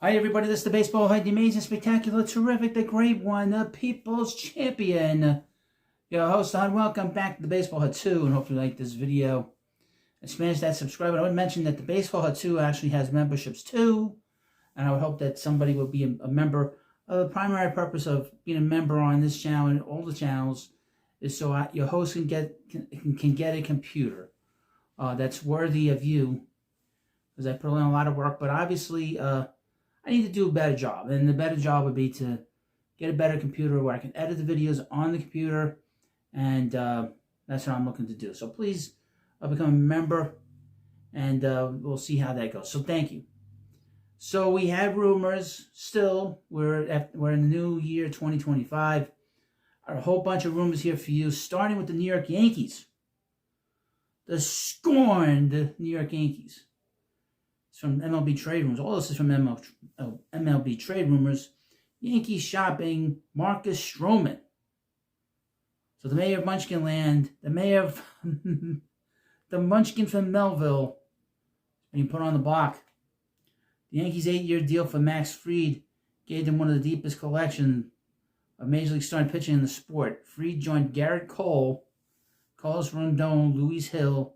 Hi everybody, this is the Baseball Head, the amazing, spectacular, terrific, the great one, the People's Champion. Your host, and welcome back to the Baseball Head 2, and hopefully you like this video. And smash that subscribe. I would mention that the Baseball Head 2 actually has memberships too, and I would hope that somebody will be a member. The primary purpose of being a member on this channel and all the channels is so your host can get a computer that's worthy of you, because I put in a lot of work, but obviously I need to do a better job, and the better job would be to get a better computer where I can edit the videos on the computer, and that's what I'm looking to do. So please become a member, and we'll see how that goes. So thank you. So we have rumors still. We're in the new year, 2025. A whole bunch of rumors here for you, starting with the New York Yankees. The scorned New York Yankees. It's from MLB Trade Rumors. All this is from MLB Trade Rumors. Yankees shopping Marcus Stroman. So the mayor of Munchkinland, the mayor of the Munchkin from Melville, being put on the block. The Yankees' 8-year deal for Max Fried gave them one of the deepest collections of Major League starting pitching in the sport. Fried joined Garrett Cole, Carlos Rondon, Luis Hill,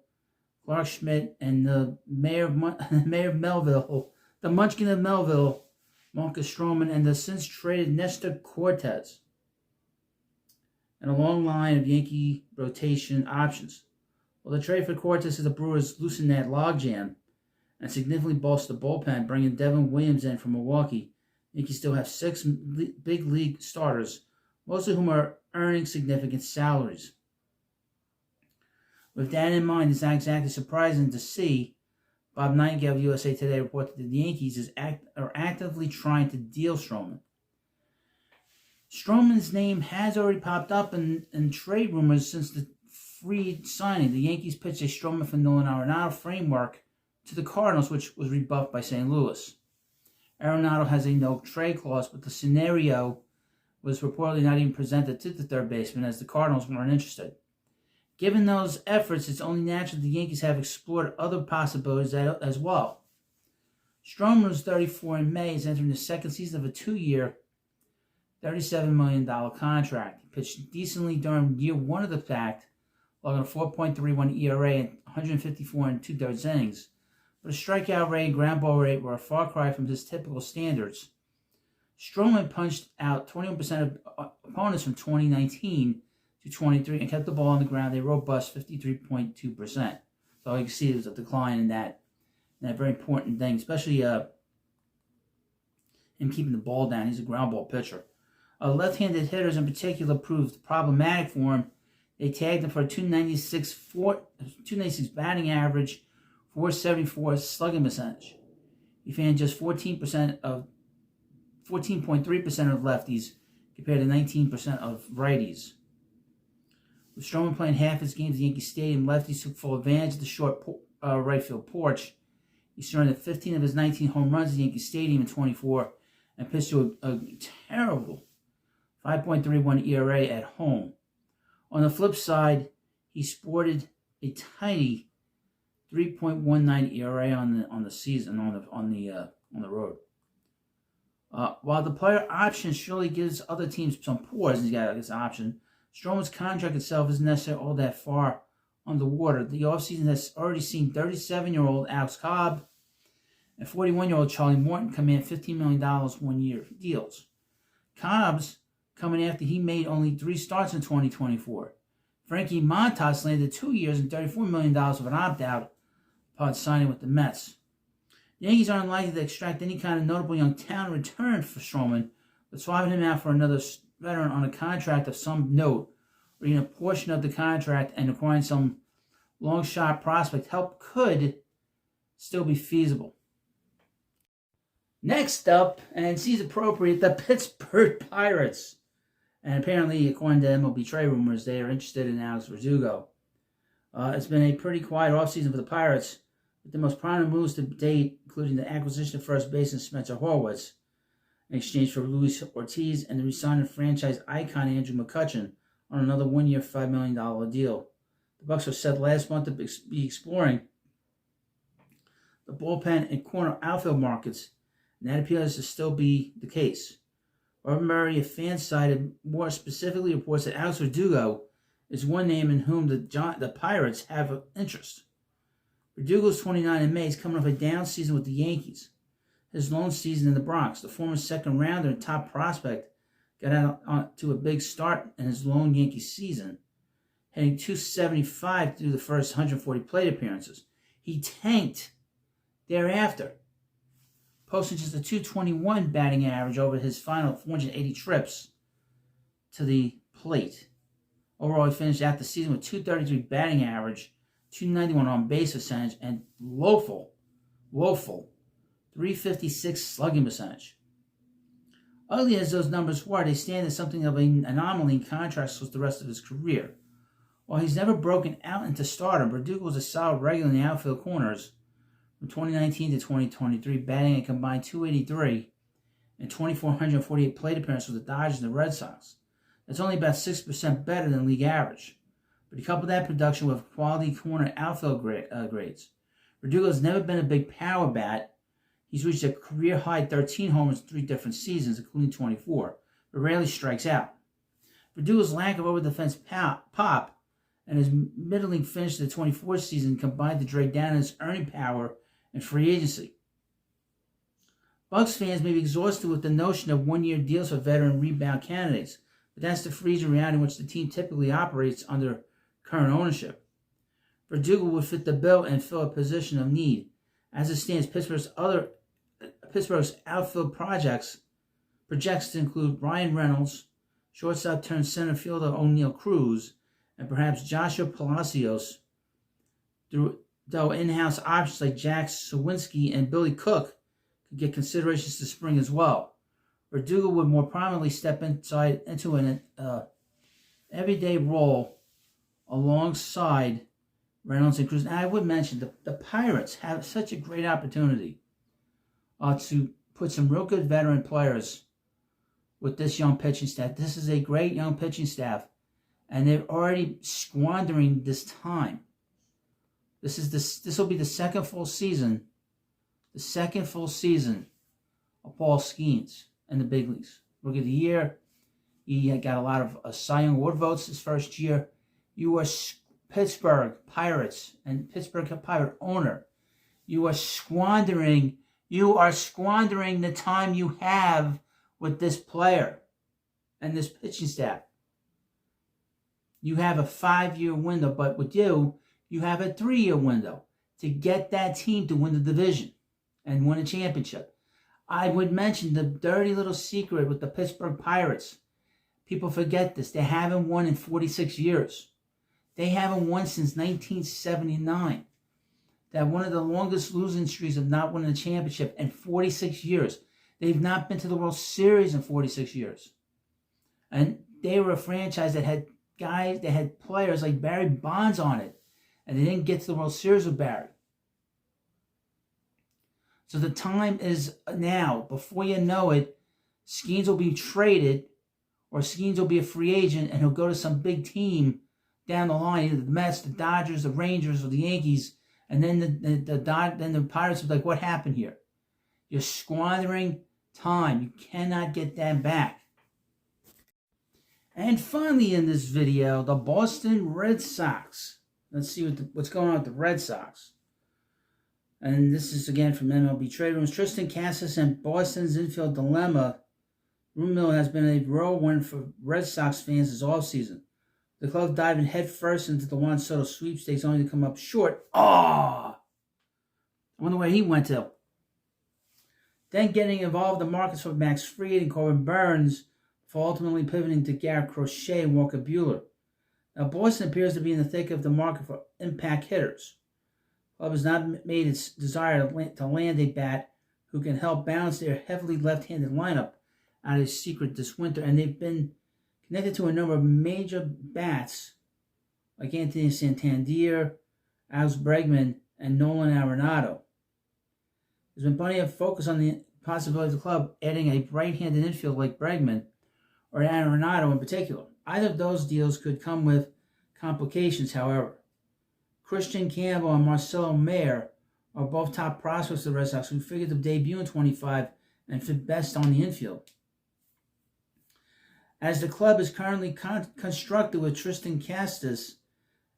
Clark Schmidt, and the mayor of Melville, the Munchkin of Melville, Marcus Stroman, and the since traded Nestor Cortez. And a long line of Yankee rotation options. Well, the trade for Cortez is the Brewers loosened that logjam and significantly bolstered the bullpen, bringing Devin Williams in from Milwaukee. Yankees still have 6 big league starters, most of whom are earning significant salaries. With that in mind, it's not exactly surprising to see Bob Nightingale of USA Today report that the Yankees are actively trying to deal Stroman. Stroman's name has already popped up in trade rumors since the Fried signing. The Yankees pitched a Stroman for Nolan Arenado framework to the Cardinals, which was rebuffed by St. Louis. Arenado has a no-trade clause, but the scenario was reportedly not even presented to the third baseman, as the Cardinals weren't interested. Given those efforts, it's only natural the Yankees have explored other possibilities as well. Stroman was 34 in May, is entering the second season of a 2-year, $37 million contract. He pitched decently during year one of the pact, logging a 4.31 ERA and 154 and 2/3 innings. But a strikeout rate and ground ball rate were a far cry from his typical standards. Stroman punched out 21% of opponents from 2019 to 23 and kept the ball on the ground a robust 53.2%. So you can see there's a decline in that very important thing, especially him keeping the ball down. He's a ground ball pitcher. Left-handed hitters in particular proved problematic for him. They tagged him for a 296 batting average, 474 slugging percentage. He fanned just 14.3% of lefties compared to 19% of righties. With Stroman playing half his games at Yankee Stadium, lefties took full advantage of the short right field porch. He surrendered 15 of his 19 home runs at Yankee Stadium in 24 and pitched to a terrible 5.31 ERA at home. On the flip side, he sported a tiny 3.19 ERA on the season on the road. While the player option surely gives other teams some pause, he's got this option. Stroman's contract itself isn't necessarily all that far underwater. The offseason has already seen 37-year-old Alex Cobb and 41-year-old Charlie Morton command $15 million one-year deals. Cobb's coming after he made only 3 starts in 2024. Frankie Montas landed 2 years and $34 million of an opt-out upon signing with the Mets. The Yankees are unlikely to extract any kind of notable young talent return for Stroman, but swapping him out for another veteran on a contract of some note, or even a portion of the contract, and acquiring some long shot prospect help could still be feasible. Next up, and seems appropriate, the Pittsburgh Pirates. And apparently, according to MLB Trade Rumors, they are interested in Alex Verdugo. It's been a pretty quiet offseason for the Pirates, with the most prominent moves to date, including the acquisition of first baseman Spencer Horwitz in exchange for Luis Ortiz, and the re-signing of franchise icon Andrew McCutchen on another 1-year, $5 million deal. The Bucs were set last month to be exploring the bullpen and corner outfield markets and that appears to still be the case. Robert Murray, a fan cited, more specifically reports that Alex Verdugo is one name in whom the Pirates have interest. Verdugo is 29 in May. He's coming off a down season with the Yankees. His lone season in the Bronx, the former second rounder and top prospect, got out to a big start in his lone Yankees season, hitting .275 through the first 140 plate appearances. He tanked thereafter, posting just a .221 batting average over his final 480 trips to the plate. Overall, he finished out the season with .233 batting average, .291 on base percentage, and woeful .356 slugging percentage. Ugly as those numbers were, they stand as something of an anomaly in contrast with the rest of his career. While he's never broken out into stardom, Verdugo was a solid regular in the outfield corners from 2019 to 2023, batting a combined .283 and 2,448 plate appearances with the Dodgers and the Red Sox. That's only about 6% better than league average. But he coupled that production with quality corner outfield grades. Verdugo has never been a big power bat. He's reached a career-high 13 homers in 3 different seasons, including 24, but rarely strikes out. Verdugo's lack of over-defense pop and his middling finish to the 24th season combined to drag down his earning power and free agency. Bucs fans may be exhausted with the notion of one-year deals for veteran rebound candidates, but that's the freezing reality in which the team typically operates under current ownership. Verdugo would fit the bill and fill a position of need. As it stands, Pittsburgh's outfield projects to include Ryan Reynolds, shortstop turned center fielder O'Neal Cruz, and perhaps Joshua Palacios, though in-house options like Jack Sawinski and Billy Cook could get considerations this spring as well. Verdugo would more prominently step into an everyday role alongside Reynolds and Cruz. And I would mention the Pirates have such a great opportunity to put some real good veteran players with this young pitching staff. This is a great young pitching staff, and they're already squandering this time. This will be the second full season of Paul Skeens in the big leagues. Rookie of the year. He got a lot of Cy Young Award votes his first year. You are Pittsburgh Pirates and Pittsburgh Pirate owner. You are squandering the time you have with this player and this pitching staff. You have a 5-year window, but with you have a 3-year window to get that team to win the division and win a championship. I would mention the dirty little secret with the Pittsburgh Pirates. People forget this. They haven't won in 46 years. They haven't won since 1979. That one of the longest losing streaks of not winning a championship in 46 years. They've not been to the World Series in 46 years. And they were a franchise that had players like Barry Bonds on it. And they didn't get to the World Series with Barry. So the time is now. Before you know it, Skeens will be traded, or Skeens will be a free agent, and he'll go to some big team down the line, either the Mets, the Dodgers, the Rangers, or the Yankees, and then the Pirates will be like, what happened here? You're squandering time. You cannot get that back. And finally in this video, the Boston Red Sox. Let's see what's going on with the Red Sox. And this is again from MLB Trade Rumors. Tristan Casas and Boston's infield dilemma. Rumor mill has been a whirlwind for Red Sox fans this offseason. The club diving headfirst into the Juan Soto sweepstakes only to come up short. I wonder where he went to. Then getting involved in the markets for Max Fried and Corbin Burns for ultimately pivoting to Garrett Crochet and Walker Buehler. Now Boston appears to be in the thick of the market for impact hitters. The club has not made its desire to land a bat who can help balance their heavily left-handed lineup out of its secret this winter, and they've been connected to a number of major bats like Anthony Santander, Alex Bregman, and Nolan Arenado. There's been plenty of focus on the possibility of the club adding a right-handed infield like Bregman or Arenado in particular. Either of those deals could come with complications, however. Christian Campbell and Marcelo Mayer are both top prospects of the Red Sox who figured to debut in 25 and fit best on the infield. As the club is currently constructed with Tristan Castis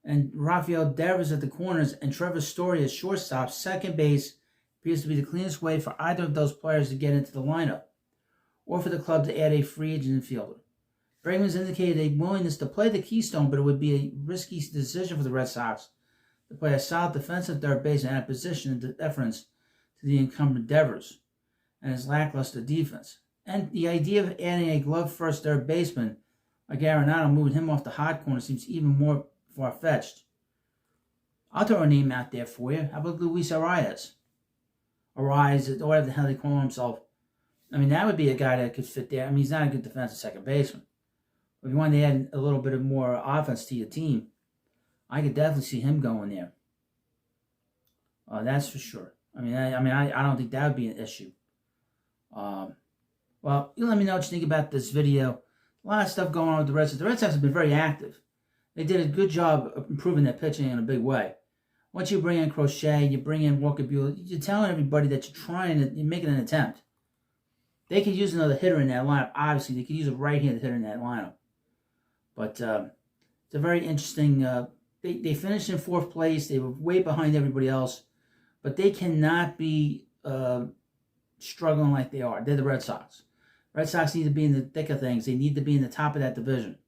and Rafael Devers at the corners and Trevor Story as shortstop, second base appears to be the cleanest way for either of those players to get into the lineup, or for the club to add a free agent infielder. Bregman's indicated a willingness to play the Keystone, but it would be a risky decision for the Red Sox to play a solid defensive third base and add position in deference to the incumbent Devers and his lackluster defense. And the idea of adding a glove-first third baseman like Arenado, moving him off the hot corner, seems even more far-fetched. I'll throw a name out there for you. How about Luis Arias? Arias, or whatever the hell they call himself. I mean, that would be a guy that could fit there. I mean, he's not a good defensive second baseman. But if you wanted to add a little bit of more offense to your team, I could definitely see him going there. That's for sure. I don't think that would be an issue. Well, you let me know what you think about this video. A lot of stuff going on with the Red Sox. The Red Sox have been very active. They did a good job of improving their pitching in a big way. Once you bring in Crochet, you bring in Walker Buehler, you're telling everybody that you're making an attempt. They could use another hitter in that lineup. Obviously, they could use a right-handed hitter in that lineup. But it's a very interesting... They finished in 4th place. They were way behind everybody else. But they cannot be struggling like they are. They're the Red Sox. Red Sox need to be in the thick of things. They need to be in the top of that division.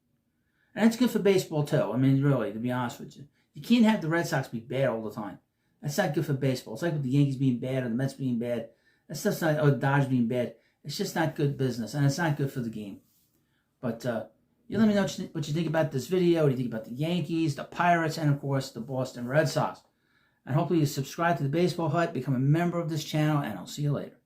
And that's good for baseball, too. I mean, really, to be honest with you. You can't have the Red Sox be bad all the time. That's not good for baseball. It's like with the Yankees being bad or the Mets being bad. That stuff's not... Or the Dodgers being bad. It's just not good business. And it's not good for the game. But you let me know what you think about this video. What do you think about the Yankees, the Pirates, and, of course, the Boston Red Sox. And hopefully you subscribe to the Baseball Hut, become a member of this channel, and I'll see you later.